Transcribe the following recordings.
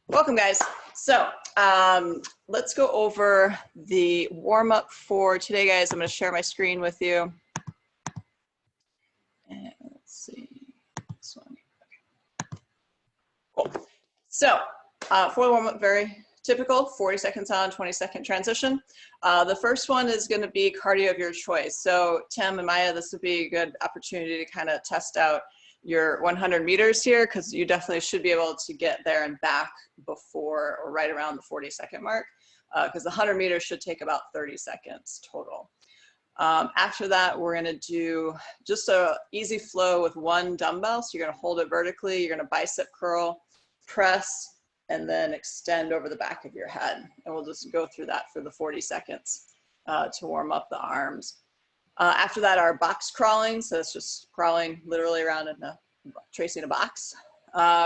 Welcome, guys. So let's go over the warm-up for today, guys. I'm going to share my screen with you. And let's see this one. Okay. Cool. So for the warm-up, very typical, 40 seconds on, 20-second transition. The first one is going to be cardio of your choice. So Tim and Maya, this would be a good opportunity to kind of test out your 100 meters here, because you definitely should be able to get there and back before or right around the 40-second mark, because the 100 meters should take about 30 seconds total. After that, we're going to do just a easy flow with one dumbbell. So you're going to hold it vertically, you're going to bicep curl, press, and then extend over the back of your head. And we'll just go through that for the 40 seconds to warm up the arms. After that, our box crawling. So it's just crawling literally around and tracing a box.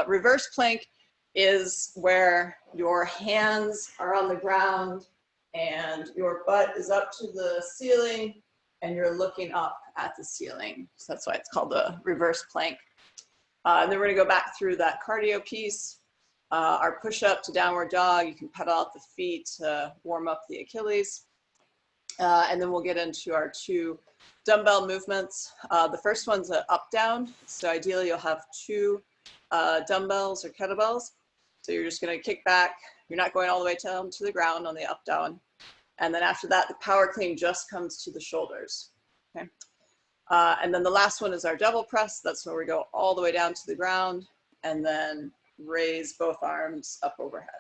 Reverse plank is where your hands are on the ground and your butt is up to the ceiling and you're looking up at the ceiling. So that's why it's called the reverse plank. And then we're gonna go back through that cardio piece. Our push-up to downward dog, you can pedal out the feet to warm up the Achilles. And then we'll get into our two dumbbell movements. The first one's an up-down. So ideally you'll have two dumbbells or kettlebells. So you're just gonna kick back. You're not going all the way down to the ground on the up-down. And then after that, the power clean just comes to the shoulders, okay? And then the last one is our double press. That's where we go all the way down to the ground and then raise both arms up overhead.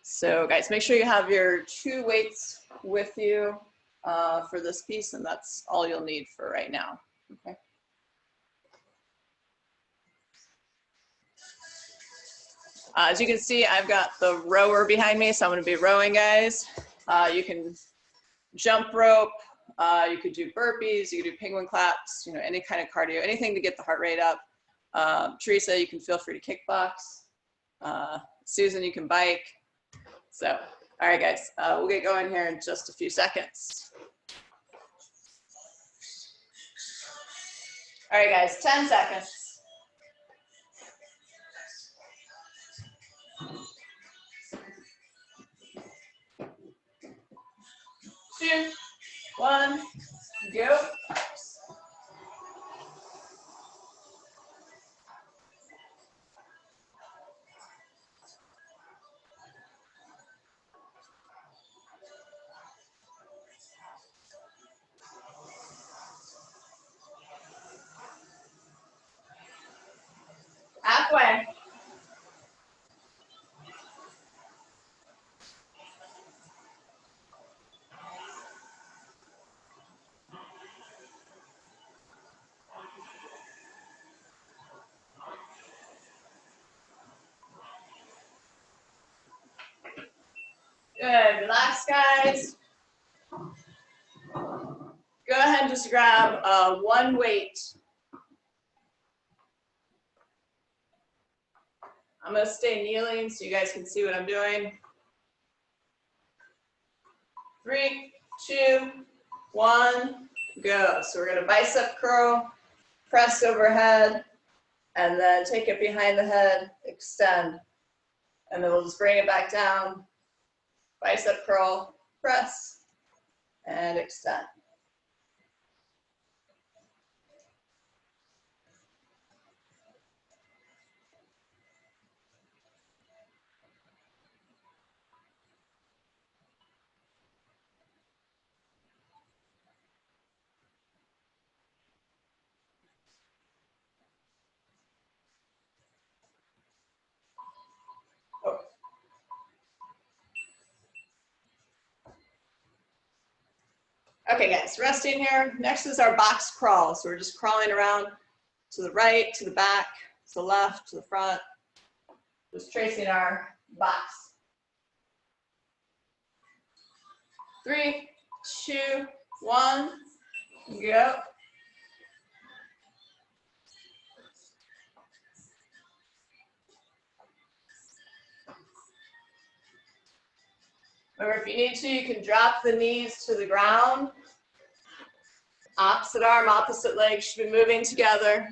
So guys, make sure you have your two weights with you for this piece, and that's all you'll need for right now, okay? As you can see, I've got the rower behind me, so I'm gonna be rowing, guys. You can jump rope, you could do burpees, you could do penguin claps, you know, any kind of cardio, anything to get the heart rate up. Teresa, you can feel free to kickbox. Susan, you can bike. So, all right, guys, we'll get going here in just a few seconds. All right, guys, 10 seconds. 2, 1, go. Halfway. Good, relax, guys. Go ahead and just grab one weight. I'm gonna stay kneeling so you guys can see what I'm doing. 3, 2, 1, go. So we're gonna bicep curl, press overhead, and then take it behind the head, extend. And then we'll just bring it back down, bicep curl, press, and extend. Oh. Okay, guys, resting here. Next is our box crawl. So we're just crawling around to the right, to the back, to the left, to the front, just tracing our box. 3, 2, 1, go. Remember, if you need to, you can drop the knees to the ground. Opposite arm, opposite leg should be moving together.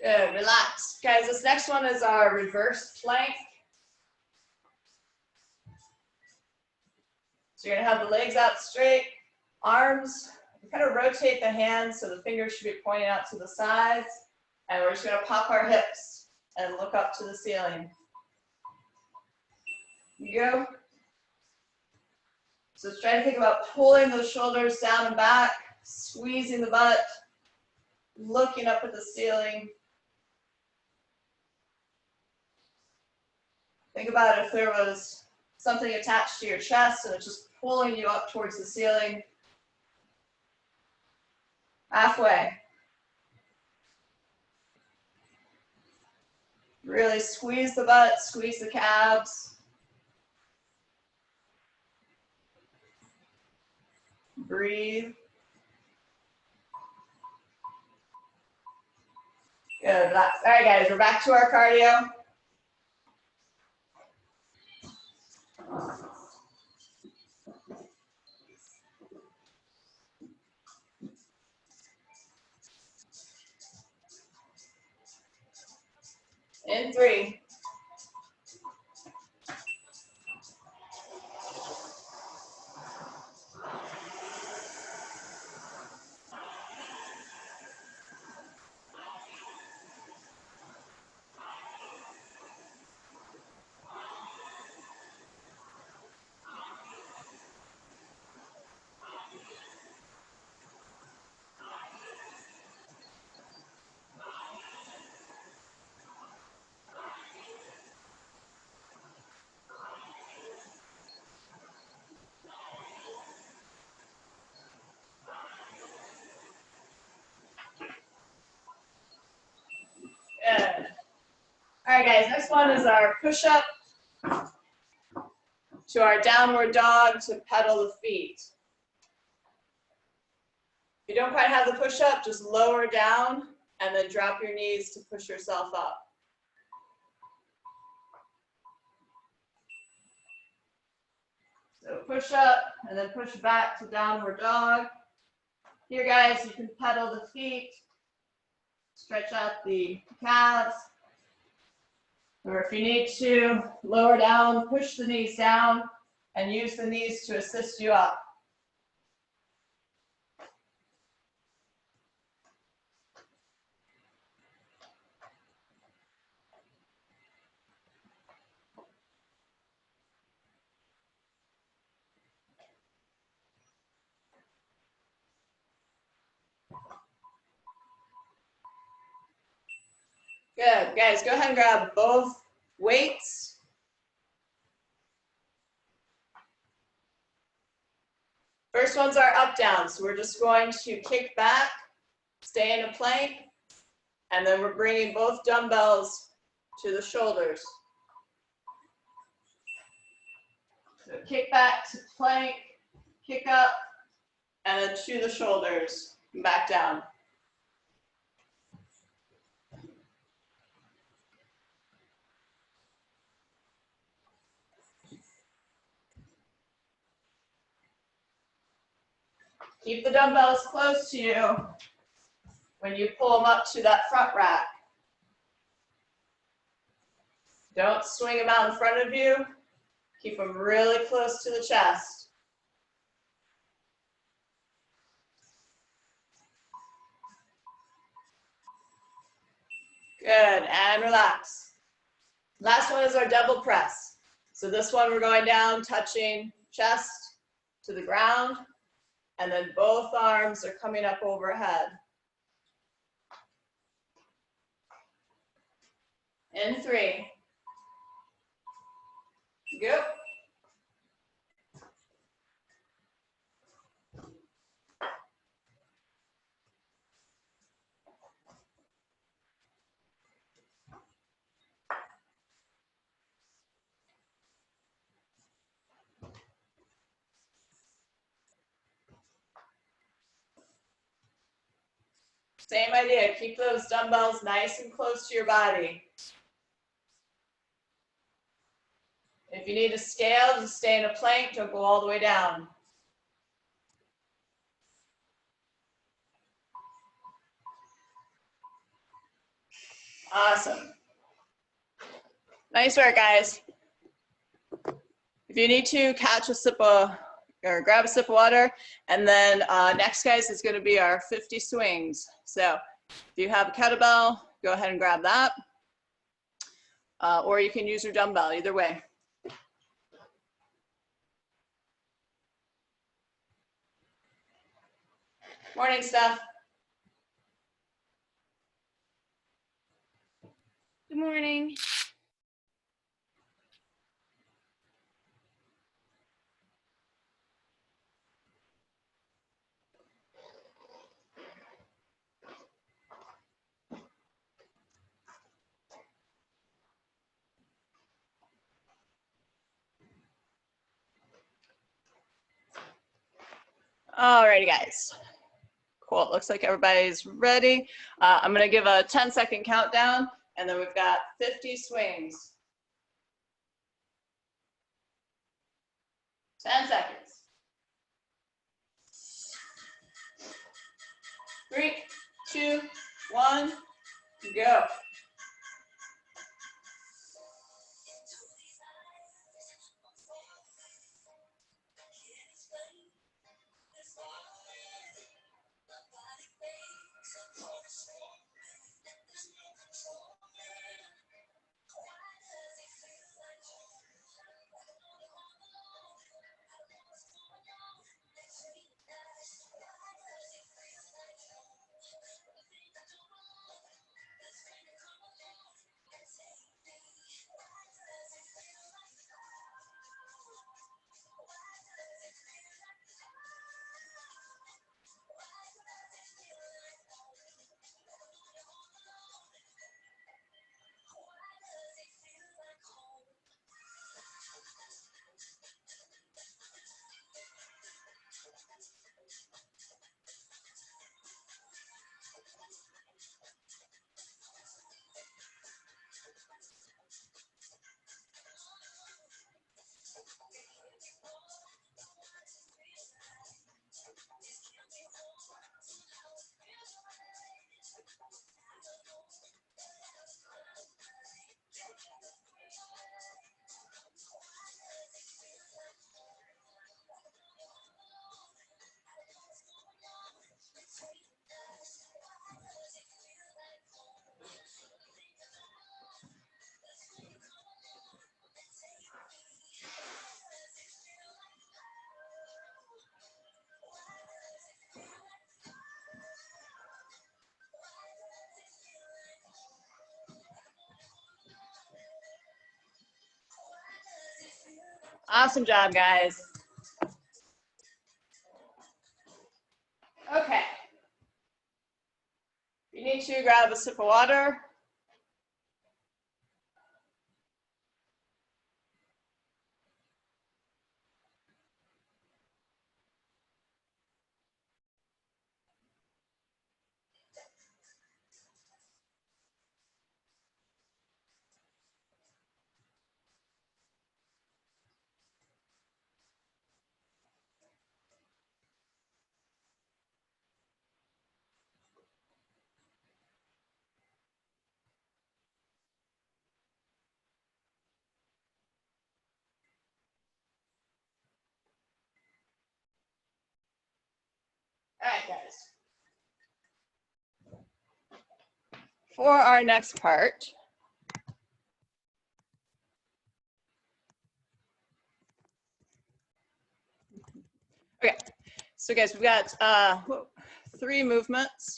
Good, relax. Guys, this next one is our reverse plank. So you're gonna have the legs out straight, arms, kind of rotate the hands so the fingers should be pointing out to the sides. And we're just gonna pop our hips and look up to the ceiling. You go. So try to think about pulling those shoulders down and back, squeezing the butt, looking up at the ceiling. Think about if there was something attached to your chest and it's just pulling you up towards the ceiling. Halfway. Really squeeze the butt, squeeze the calves. Breathe. Good, relax. All right, guys, we're back to our cardio. In 3. Good. All right, guys, next one is our push-up to our downward dog to pedal the feet. If you don't quite have the push-up, just lower down and then drop your knees to push yourself up. So push up and then push back to downward dog. Here, guys, you can pedal the feet, stretch out the calves, or if you need to, lower down, push the knees down, and use the knees to assist you up. Good, guys, go ahead and grab both weights. First one's our up down, so we're just going to kick back, stay in a plank, and then we're bringing both dumbbells to the shoulders. So kick back to plank, kick up, and then to the shoulders, and back down. Keep the dumbbells close to you when you pull them up to that front rack. Don't swing them out in front of you. Keep them really close to the chest. Good, and relax. Last one is our double press. So this one we're going down, touching chest to the ground, and then both arms are coming up overhead. In 3. Go. Same idea, keep those dumbbells nice and close to your body. If you need to scale, just stay in a plank, don't go all the way down. Awesome. Nice work, guys. If you need to catch a sip of, or grab a sip of water, and then next, guys, is gonna be our 50 swings. So if you have a kettlebell, go ahead and grab that. Or you can use your dumbbell, either way. Morning, Steph. Good morning. Alrighty, guys. Cool, it looks like everybody's ready. I'm gonna give a 10-second countdown, and then we've got 50 swings. 10 seconds. 3, 2, 1, go. Awesome job, guys. Okay. You need to grab a sip of water. All right, guys. For our next part, okay, so guys, we've got 3 movements.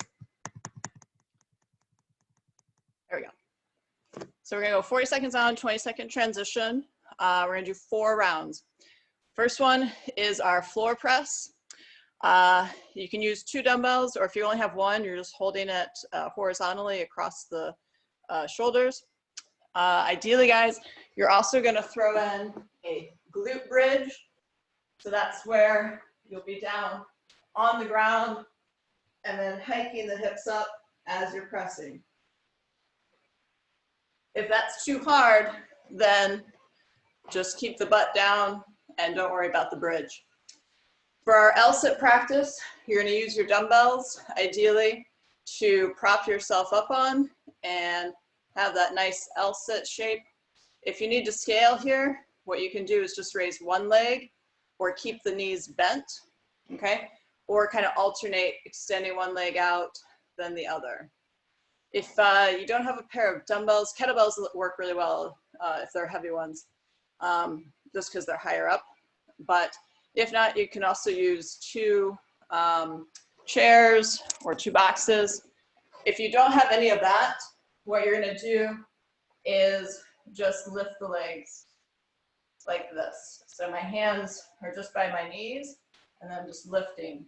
There we go. So we're gonna go 40 seconds on, 20-second transition. We're gonna do 4 rounds. First one is our floor press. You can use 2 dumbbells, or if you only have 1, you're just holding it horizontally across the shoulders. Ideally, guys, you're also gonna throw in a glute bridge. So that's where you'll be down on the ground and then hiking the hips up as you're pressing. If that's too hard, then just keep the butt down and don't worry about the bridge. For our L-sit practice, you're going to use your dumbbells, ideally, to prop yourself up on and have that nice L-sit shape. If you need to scale here, what you can do is just raise one leg or keep the knees bent, okay? Or kind of alternate, extending one leg out, then the other. If you don't have a pair of dumbbells, kettlebells work really well if they're heavy ones, just because they're higher up. But if not, you can also use two chairs or two boxes. If you don't have any of that, what you're going to do is just lift the legs like this. So my hands are just by my knees, and I'm just lifting.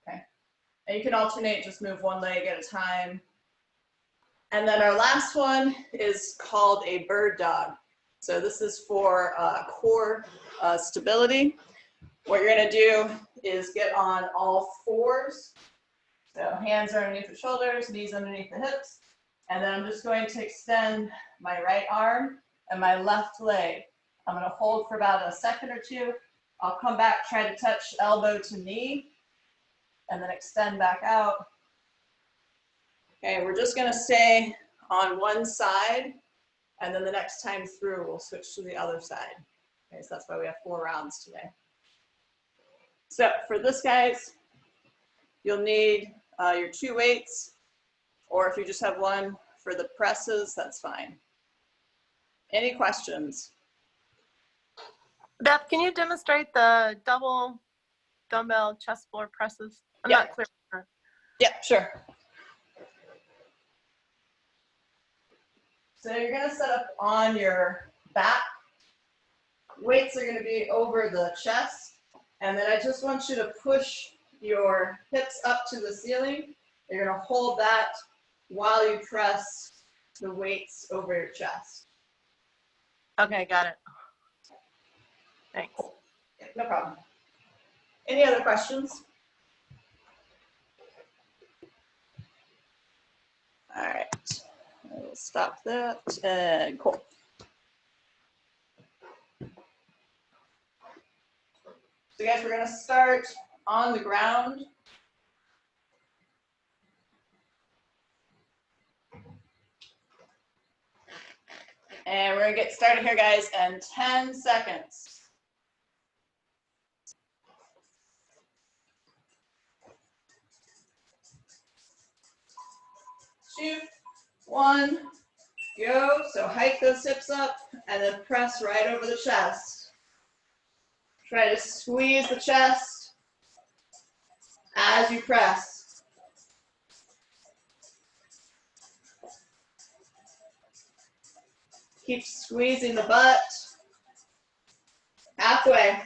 Okay. And you can alternate, just move one leg at a time. And then our last one is called a bird dog. So this is for core stability. What you're going to do is get on all fours. So hands are underneath the shoulders, knees underneath the hips. And then I'm just going to extend my right arm and my left leg. I'm going to hold for about a second or two. I'll come back, try to touch elbow to knee, and then extend back out. Okay, we're just going to stay on one side, and then the next time through, we'll switch to the other side. Okay, so that's why we have 4 rounds today. So for this, guys, you'll need your 2 weights, or if you just have one for the presses, that's fine. Any questions? Beth, can you demonstrate the double dumbbell chest floor presses? I'm not clear. Yeah, sure. So you're going to set up on your back. Weights are going to be over the chest. And then I just want you to push your hips up to the ceiling. You're going to hold that while you press the weights over your chest. Okay, got it. Thanks. Yeah, no problem. Any other questions? All right. I will stop that. And cool. So guys, we're going to start on the ground. And we're going to get started here, guys, in 10 seconds. 2, 1, go. So hike those hips up and then press right over the chest. Try to squeeze the chest as you press. Keep squeezing the butt. Halfway.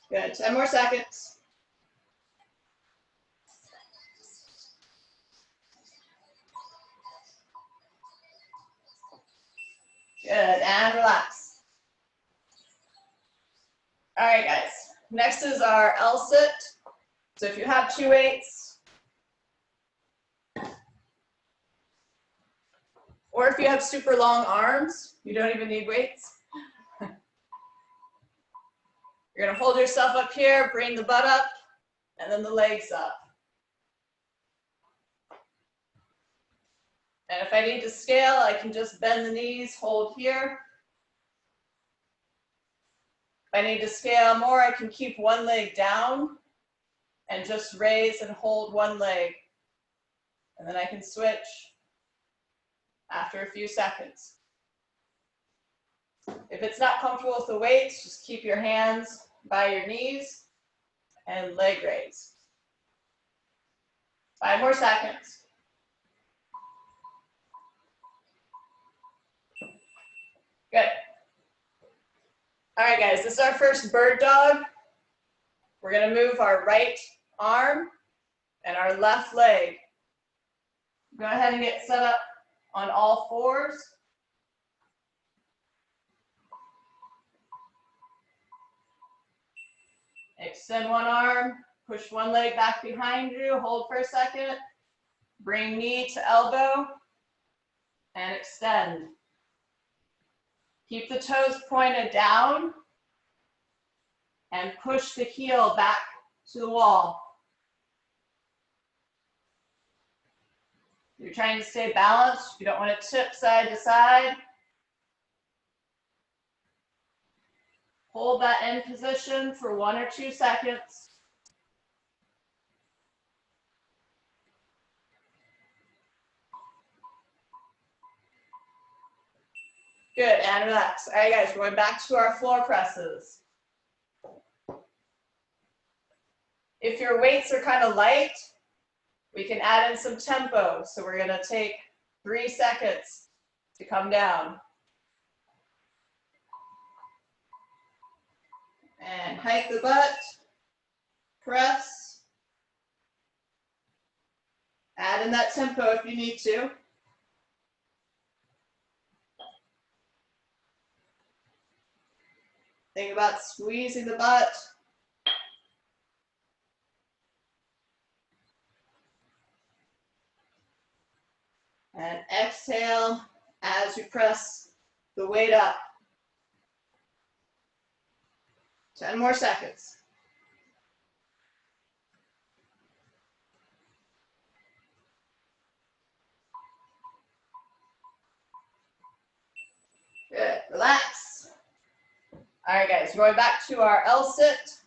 Good. 10 more seconds. Good. And relax. All right, guys. Next is our L-sit. So if you have 2 weights, or if you have super long arms, you don't even need weights. You're going to hold yourself up here, bring the butt up, and then the legs up. And if I need to scale, I can just bend the knees, hold here. If I need to scale more, I can keep one leg down and just raise and hold one leg. And then I can switch after a few seconds. If it's not comfortable with the weights, just keep your hands by your knees and leg raise. 5 more seconds. Good. All right, guys, this is our first bird dog. We're going to move our right arm and our left leg. Go ahead and get set up on all fours. Extend one arm, push one leg back behind you, hold for a second, bring knee to elbow, and extend. Keep the toes pointed down, and push the heel back to the wall. You're trying to stay balanced. You don't want to tip side to side. Hold that end position for 1 or 2 seconds. Good, and relax. All right, guys, we're going back to our floor presses. If your weights are kind of light, we can add in some tempo. So we're gonna take 3 seconds to come down. And hike the butt, press. Add in that tempo if you need to. Think about squeezing the butt. And exhale as you press the weight up. 10 more seconds. Good, relax. All right, guys, going back to our L-sit.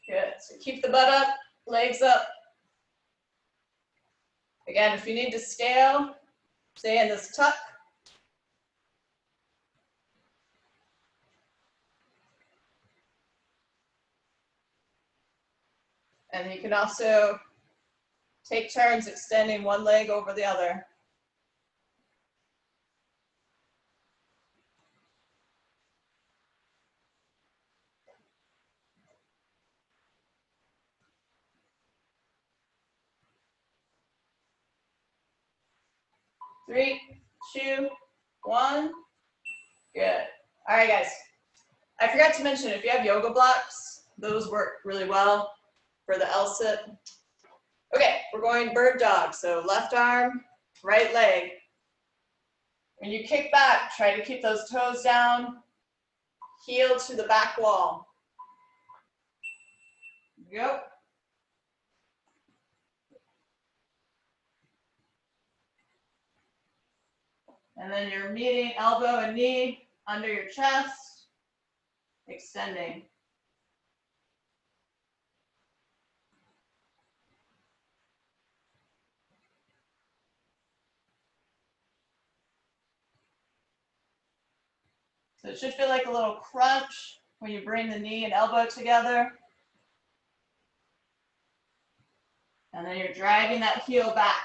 Good, so keep the butt up, legs up. Again, if you need to scale, stay in this tuck. And you can also take turns extending one leg over the other. Three, two, one. Good. All right, guys. I forgot to mention, if you have yoga blocks, those work really well for the L-sit. Okay, we're going bird dog. So left arm, right leg. When you kick back, try to keep those toes down, heel to the back wall. Go. And then you're meeting elbow and knee under your chest, extending. So it should feel like a little crunch when you bring the knee and elbow together. And then you're driving that heel back.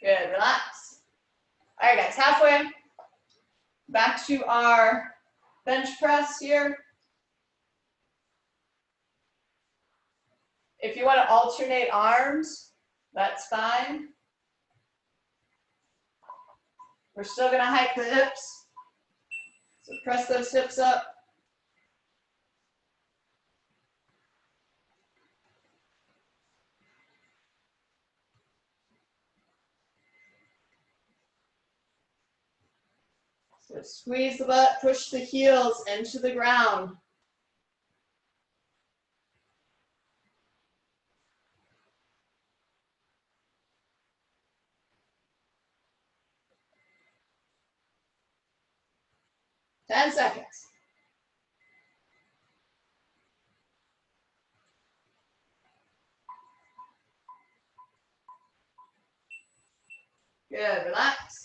Good, relax. All right, guys, halfway. Back to our bench press here. If you want to alternate arms, that's fine. We're still going to hike the hips. So press those hips up. So squeeze the butt, push the heels into the ground. Ten seconds. Good, relax.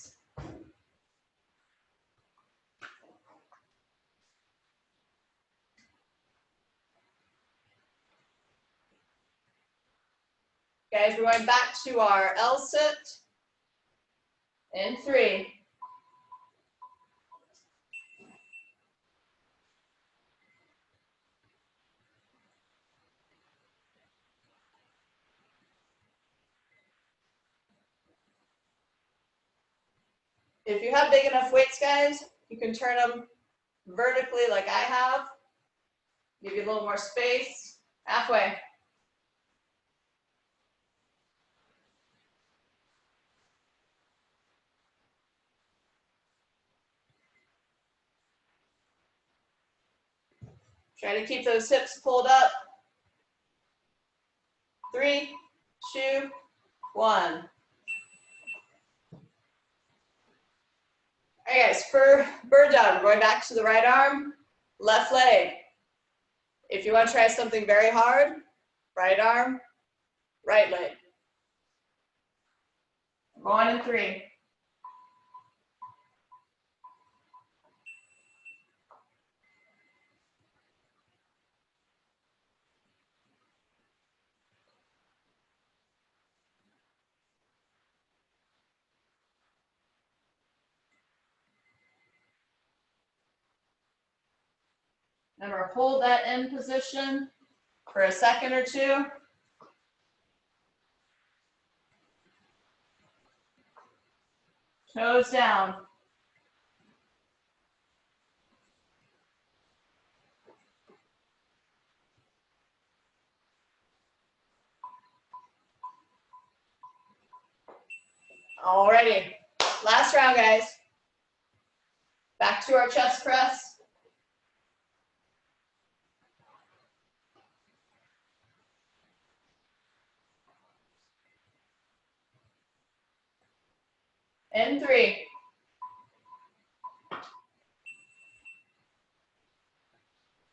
Guys, we're going back to our L-sit in 3, If you have big enough weights, guys, you can turn them vertically like I have. Give you a little more space. Halfway. Try to keep those hips pulled up. 3, 2, 1. All right, guys, for bird dog, we're going back to the right arm, left leg. If you want to try something very hard, right arm, right leg. Going in 3. Remember, hold that in position for a second or two. Toes down. Alrighty, last round, guys. Back to our chest press. In 3.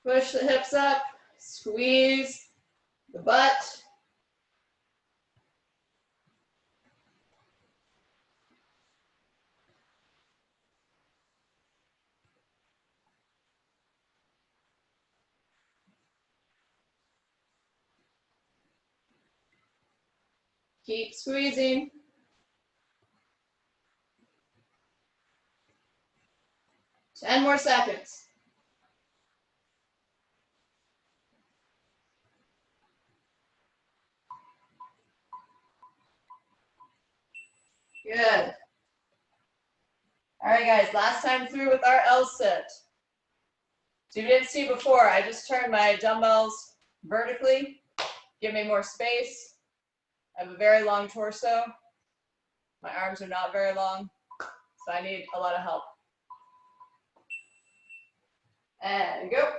Push the hips up, squeeze the butt. Keep squeezing. Ten more seconds. Good. All right, guys, last time through with our L sit. So you didn't see before, I just turned my dumbbells vertically, give me more space. I have a very long torso. My arms are not very long, so I need a lot of help. And go.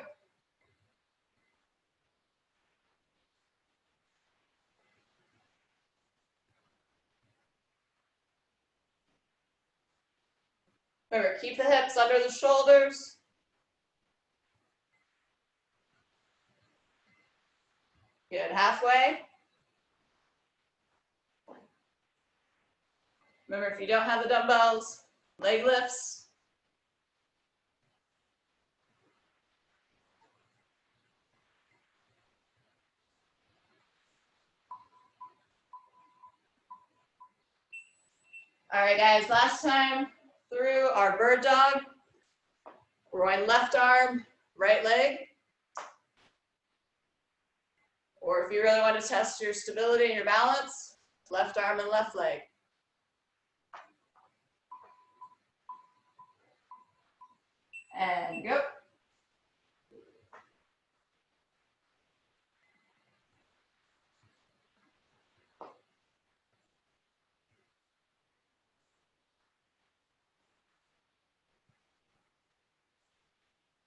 Remember, keep the hips under the shoulders. Good, halfway. Remember, if you don't have the dumbbells, leg lifts. All right, guys, last time through our bird dog. We're going left arm, right leg. Or if you really want to test your stability and your balance, left arm and left leg. And go.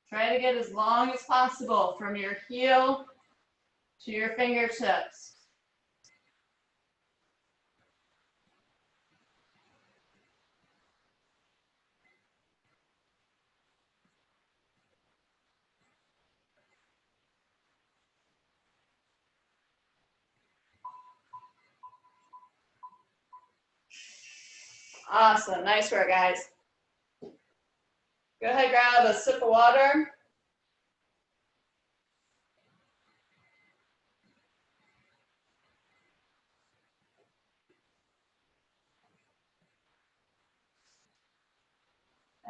Try to get as long as possible from your heel to your fingertips. Awesome, nice work, guys. Go ahead, grab a sip of water.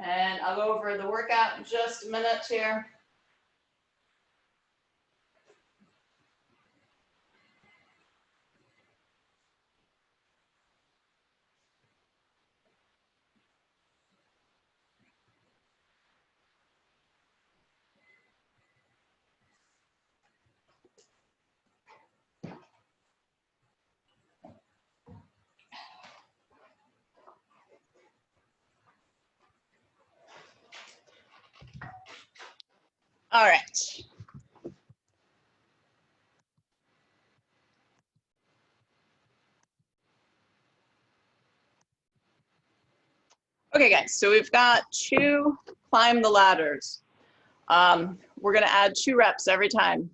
And I'll go over the workout in just a minute here. All right. Okay, guys, so we've got 2 climb the ladders. We're gonna add 2 reps every time.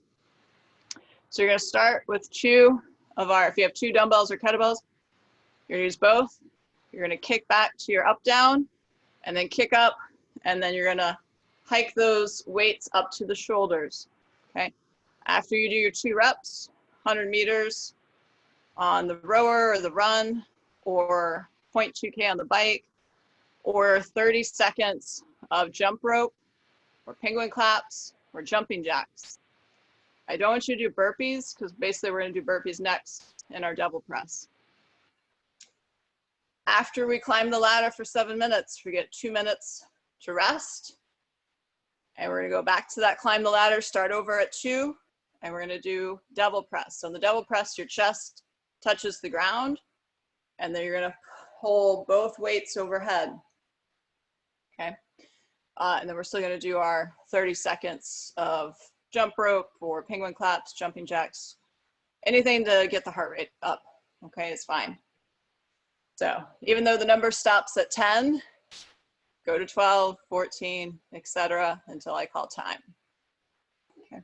So you're gonna start with 2 of our, if you have 2 dumbbells or kettlebells, you're gonna use both. You're gonna kick back to your up down and then kick up, and then you're gonna hike those weights up to the shoulders, okay? After you do your 2 reps, 100 meters on the rower or the run, or 0.2K on the bike, or 30 seconds of jump rope, or penguin claps, or jumping jacks. I don't want you to do burpees, because basically we're gonna do burpees next in our double press. After we climb the ladder for 7 minutes, we get 2 minutes to rest. And we're gonna go back to that climb the ladder, start over at 2, and we're gonna do double press. So on the double press, your chest touches the ground, and then you're gonna pull both weights overhead, okay? And then we're still gonna do our 30 seconds of jump rope or penguin claps, jumping jacks, anything to get the heart rate up, okay, is fine. So even though the number stops at 10, go to 12, 14, etc. until I call time. Okay.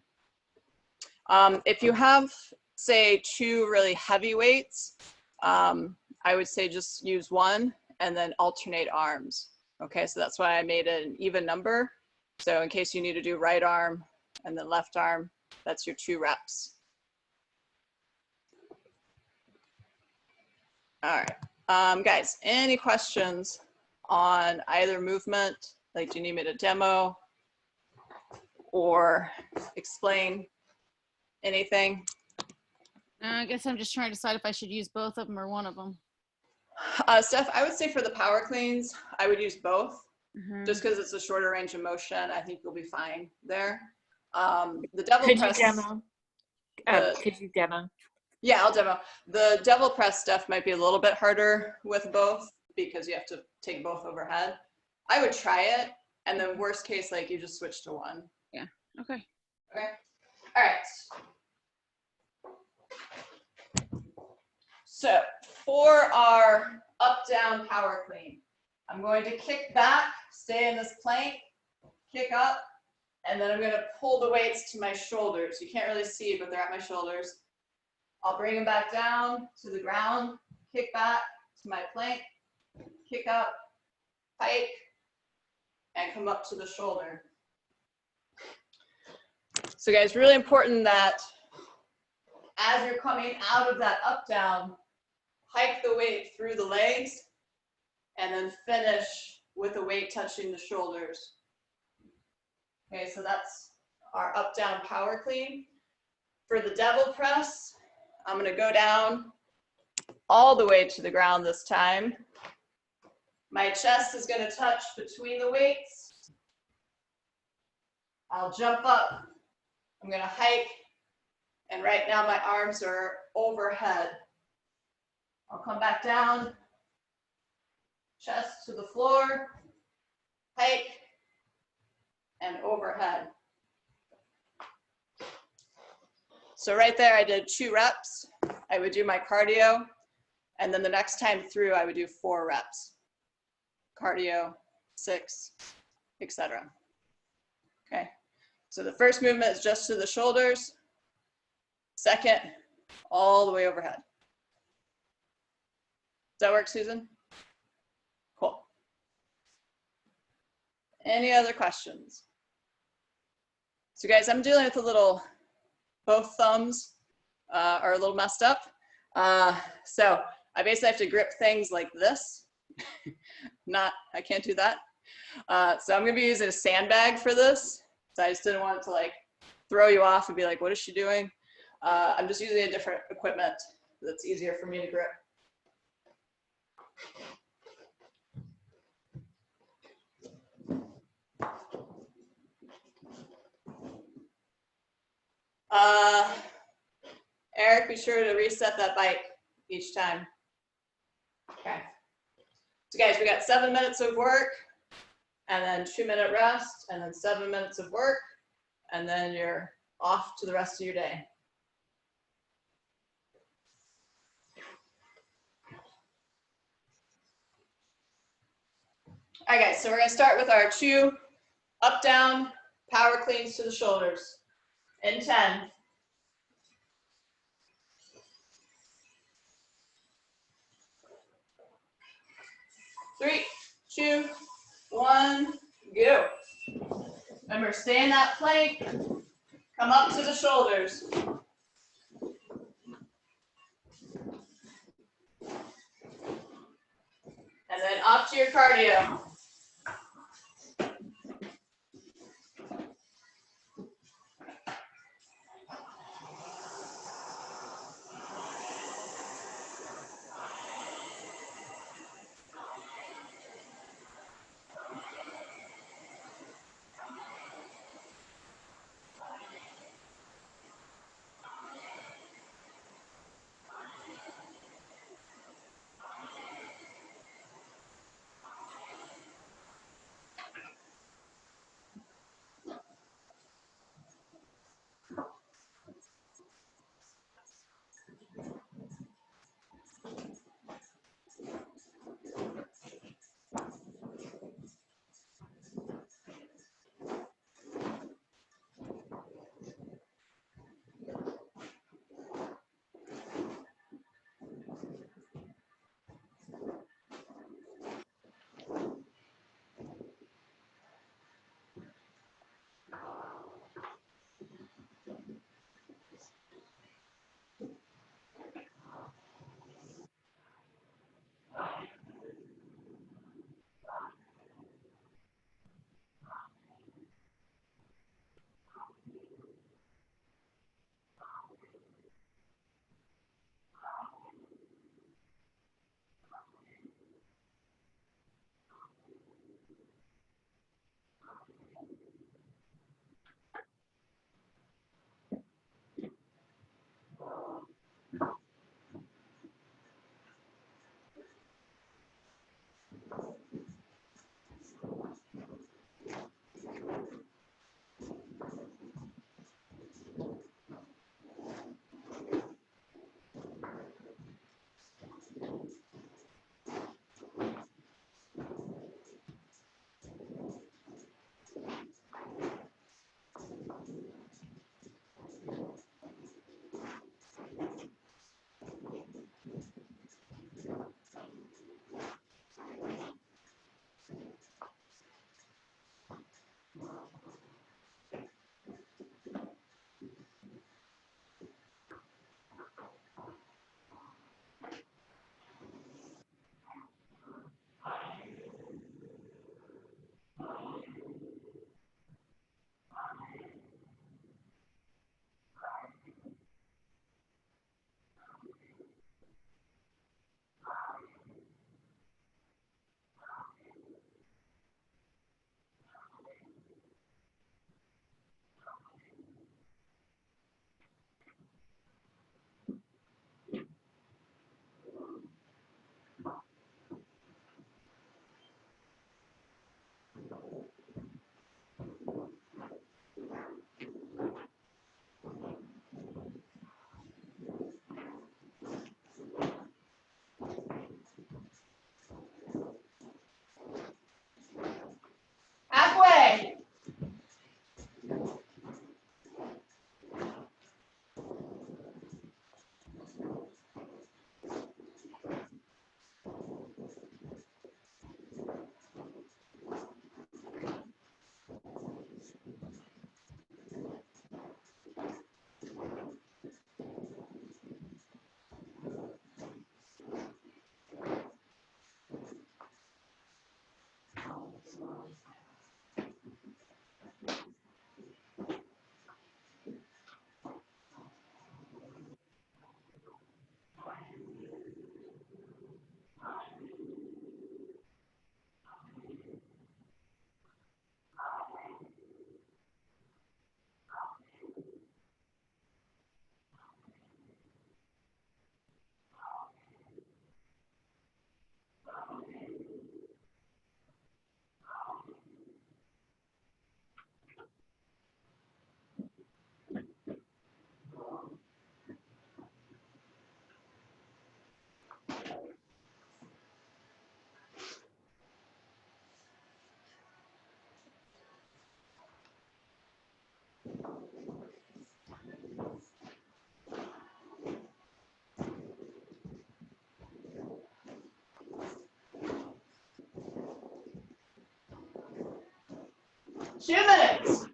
If you have, say, 2 really heavy weights, I would say just use 1 and then alternate arms. Okay, so that's why I made it an even number. So in case you need to do right arm and then left arm, that's your 2 reps. All right, guys, any questions on either movement? Like, do you need me to demo or explain anything? I guess I'm just trying to decide if I should use both of them or one of them. Steph, I would say for the power cleans, I would use both. Just because it's a shorter range of motion, I think you'll be fine there. The double press. Could you demo? Could you demo? Yeah, I'll demo. The double press stuff might be a little bit harder with both because you have to take both overhead. I would try it, and then worst case, like you just switch to 1. Yeah. Okay. Okay. All right. So for our up-down power clean, I'm going to kick back, stay in this plank, kick up, and then I'm going to pull the weights to my shoulders. You can't really see, but they're at my shoulders. I'll bring them back down to the ground, kick back to my plank, kick up, hike, and come up to the shoulder. So guys, really important that as you're coming out of that up down, hike the weight through the legs and then finish with the weight touching the shoulders. Okay, so that's our up down power clean. For the devil press, I'm gonna go down all the way to the ground this time. My chest is gonna touch between the weights. I'll jump up. I'm gonna hike, and right now my arms are overhead. I'll come back down, chest to the floor, hike, and overhead. So right there, I did 2 reps. I would do my cardio, and then the next time through, I would do 4 reps. Cardio, 6, etc. Okay, so the first movement is just to the shoulders. Second, all the way overhead. Does that work, Susan? Cool. Any other questions? So guys, I'm dealing with a little, both thumbs are a little messed up. So I basically have to grip things like this. I can't do that. So I'm gonna be using a sandbag for this. So I just didn't want it to like throw you off and be like, what is she doing? I'm just using a different equipment that's easier for me to grip. Eric, be sure to reset that bike each time. Okay. So guys, we got 7 minutes of work, and then 2-minute rest, and then 7 minutes of work, and then you're off to the rest of your day. All right, guys, so we're gonna start with our 2 up, down, power cleans to the shoulders in 10. 3, 2, 1, go. Remember, stay in that plank, come up to the shoulders. And then up to your cardio. 2 minutes.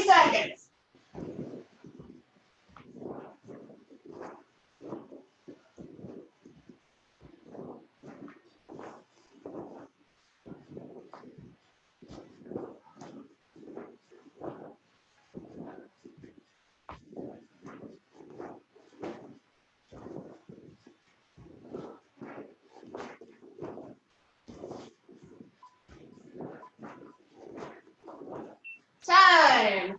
Seconds. Time.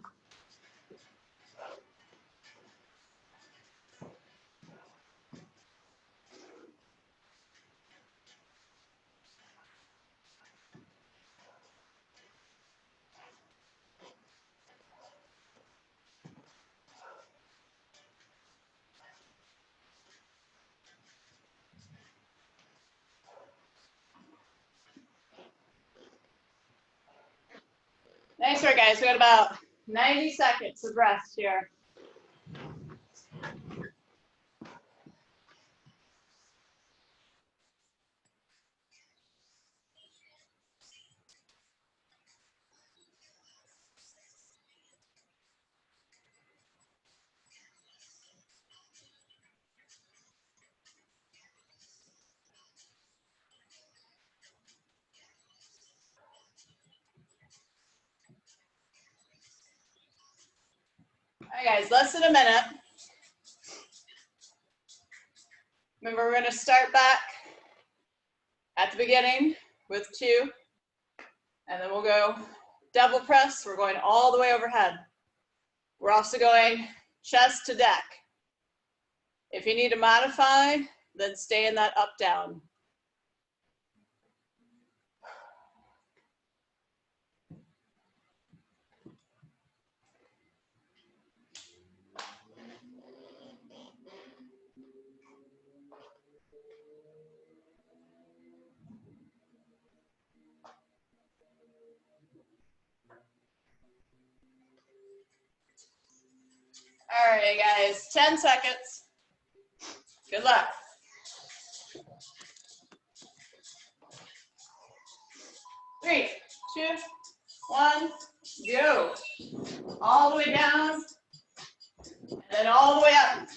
Nice work, guys. We got about 90 seconds of rest here. All right, guys, less than a minute. Remember, we're going to start back at the beginning with 2, and then we'll go double press. We're going all the way overhead. We're also going chest to deck. If you need to modify, then stay in that up down. All right, guys, 10 seconds. Good luck. 3, 2, 1, go. All the way down, and then all the way up.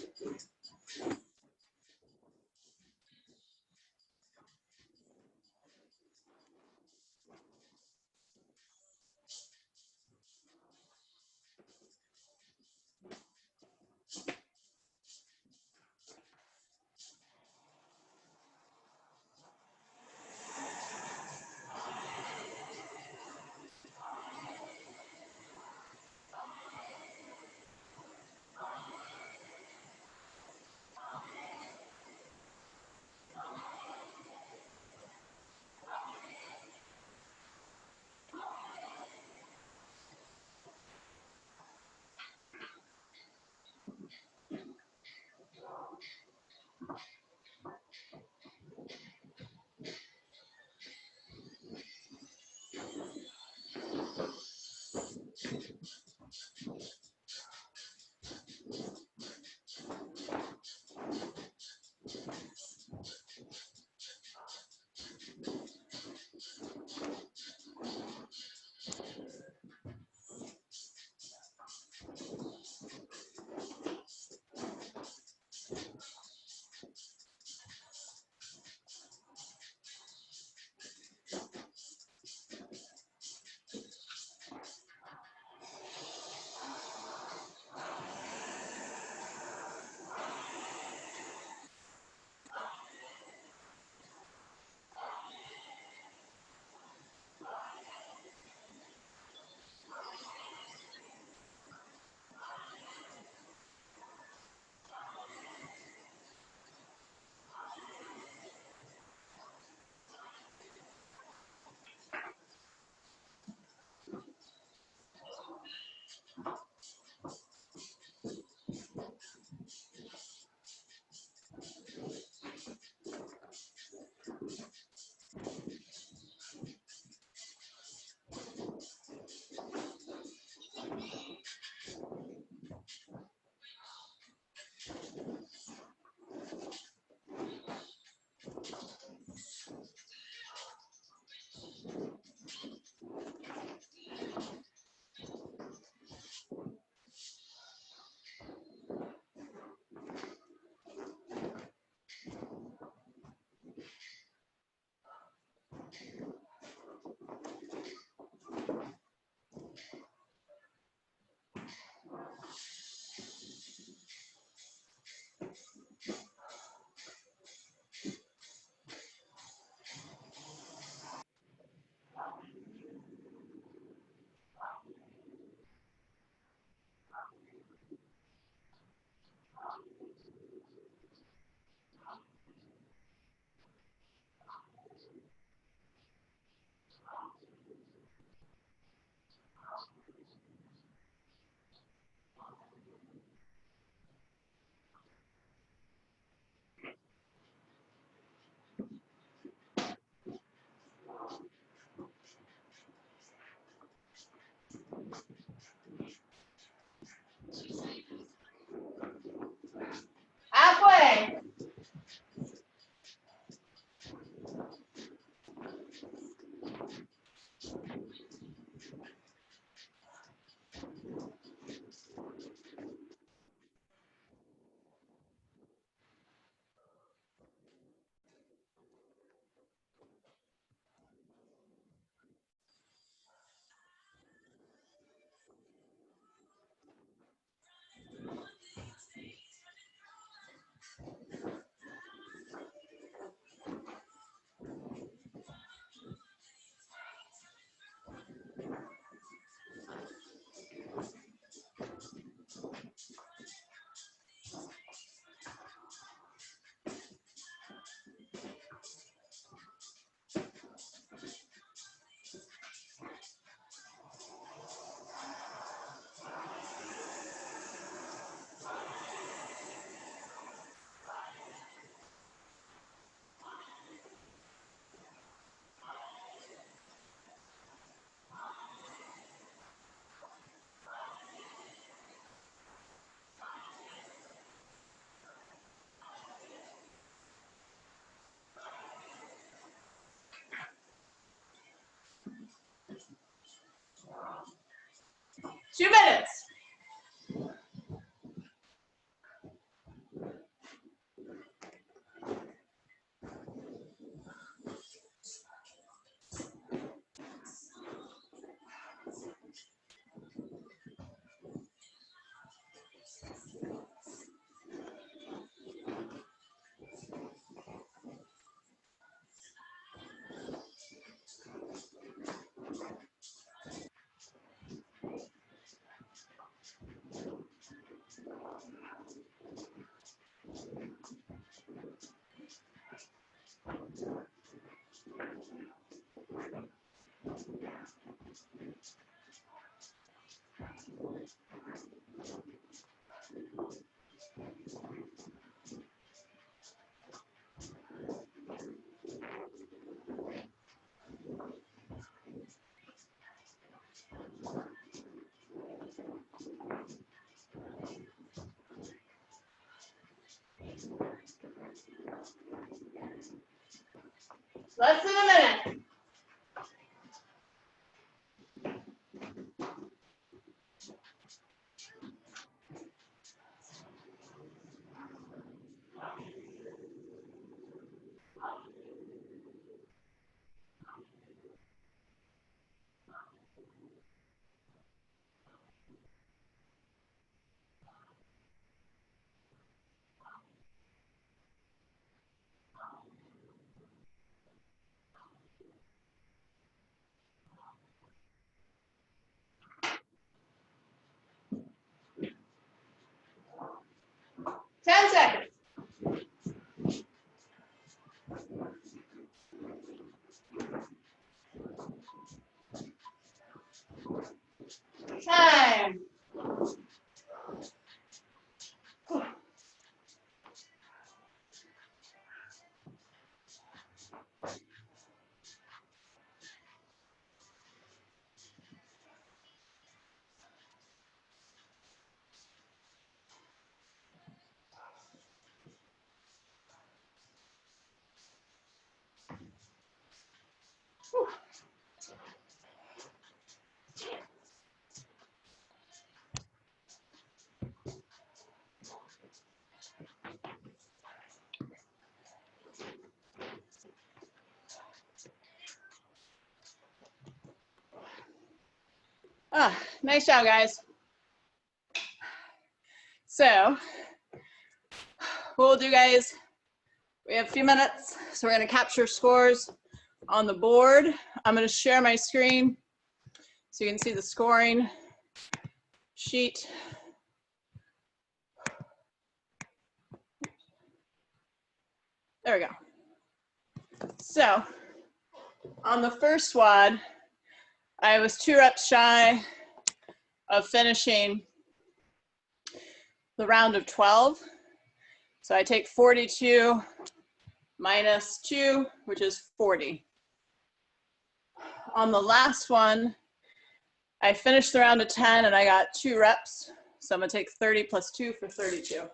Less than a minute. Ten seconds. Time. Ah, nice job, guys. So, what we'll do, guys, we have a few minutes, so we're going to capture scores on the board. I'm going to share my screen so you can see the scoring sheet. There we go. So, on the first WOD, I was 2 reps shy of finishing the round of 12. So I take 42 minus 2, which is 40. On the last one, I finished the round of 10 and I got 2 reps. So I'm gonna take 30 plus 2 for 32.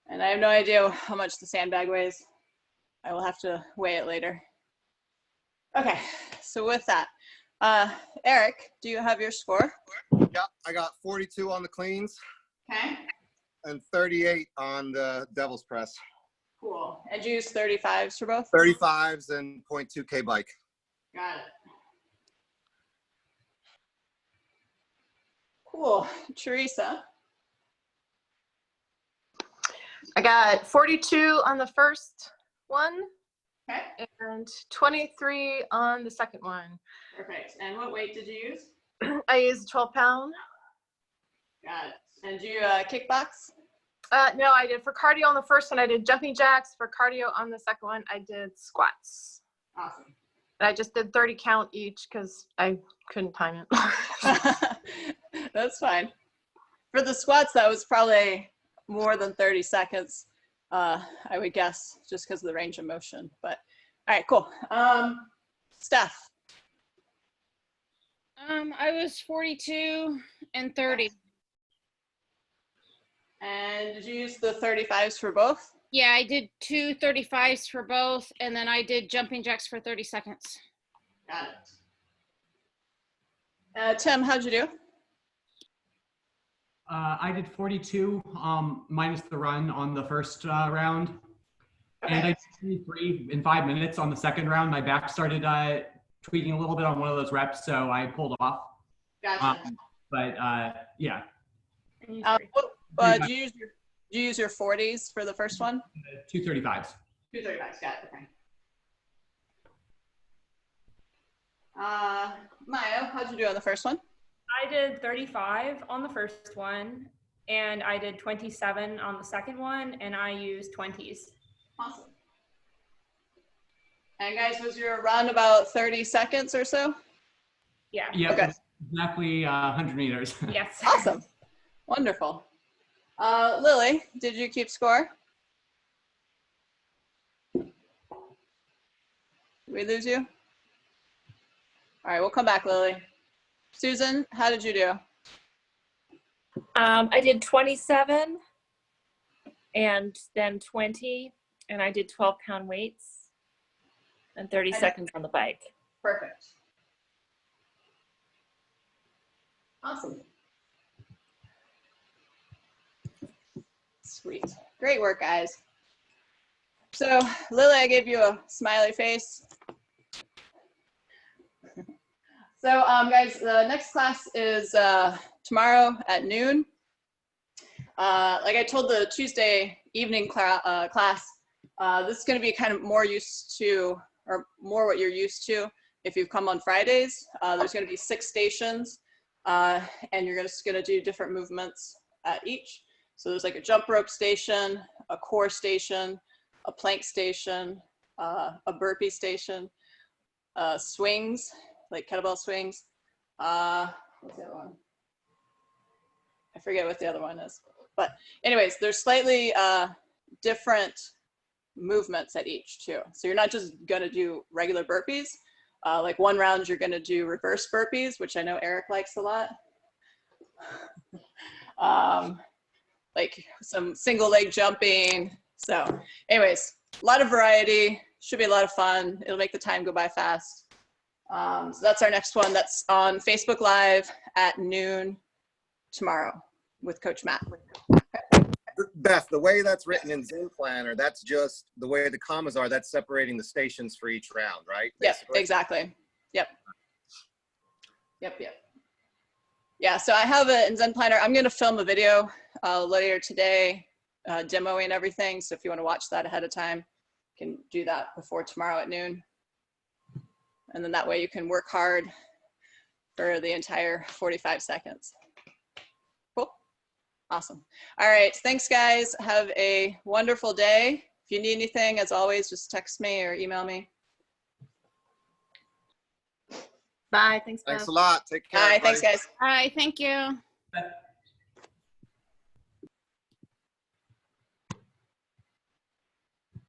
And I have no idea how much the sandbag weighs. I will have to weigh it later. Okay, so with that, Eric, do you have your score? Yeah, I got 42 on the cleans. Okay. And 38 on the devil's press. Cool. And you use 35s for both? 35s and 0.2K bike. Got it. Cool. Teresa? I got 42 on the first one Okay. and 23 on the second one. Perfect. And what weight did you use? I used 12-pound. Got it. And do you kickbox? No, I did for cardio on the first one. I did jumping jacks. For cardio on the second one, I did squats. Awesome. And I just did 30 count each because I couldn't time it. That's fine. For the squats, that was probably more than 30 seconds, I would guess, just because of the range of motion. But all right, cool. Steph? I was 42 and 30. And did you use the 35s for both? Yeah, I did 2 35s for both, and then I did jumping jacks for 30 seconds. Got it. Tim, how'd you do? I did 42 minus the run on the first round. Okay. And I did 23 in 5 minutes on the second round. My back started tweaking a little bit on one of those reps, so I pulled off. Gotcha. Yeah. Do you use your 40s for the first one? 2 35s. 2 35s, got it, okay. Maya, how'd you do on the first one? I did 35 on the first one, and I did 27 on the second one, and I used 20s. Awesome. And guys, was your run about 30 seconds or so? Yeah. Yeah, Okay. exactly 100 meters. Yes. Awesome. Wonderful. Lily, did you keep score? Did we lose you? All right, we'll come back, Lily. Susan, how did you do? I did 27 and then 20 And I did 12-pound weights and 30 seconds on the bike. Perfect. Awesome. Sweet. Great work, guys. So, Lily, I gave you a smiley face. So, guys, the next class is tomorrow at noon. Like I told the Tuesday evening class, this is going to be kind of more used to, or more what you're used to if you've come on Fridays. There's going to be 6 stations, and you're just going to do different movements at each. So there's like a jump rope station, a core station, a plank station, a burpee station, swings, like kettlebell swings. What's the other one? I forget what the other one is. But anyways, there's slightly different movements at each too. So you're not just gonna do regular burpees. Like one round you're gonna do reverse burpees, which I know Eric likes a lot. Like some single leg jumping. So anyways, a lot of variety, should be a lot of fun. It'll make the time go by fast. So that's our next one. That's on Facebook Live at noon tomorrow with Coach Matt. Beth, the way that's written in Zoom Planner, that's just the way the commas are, that's separating the stations for each round, right? Yep, Basically? exactly. Yep. Yeah, so I have it in Zen Planner. I'm gonna film a video later today, demoing everything. So if you wanna watch that ahead of time, you can do that before tomorrow at noon. And then that way you can work hard for the entire 45 seconds. Cool, awesome. All right, thanks guys. Have a wonderful day. If you need anything, as always, just text me or email me. Bye. Thanks, Thanks Beth. a lot. Take care. All right, everybody. thanks guys. All right, thank you. But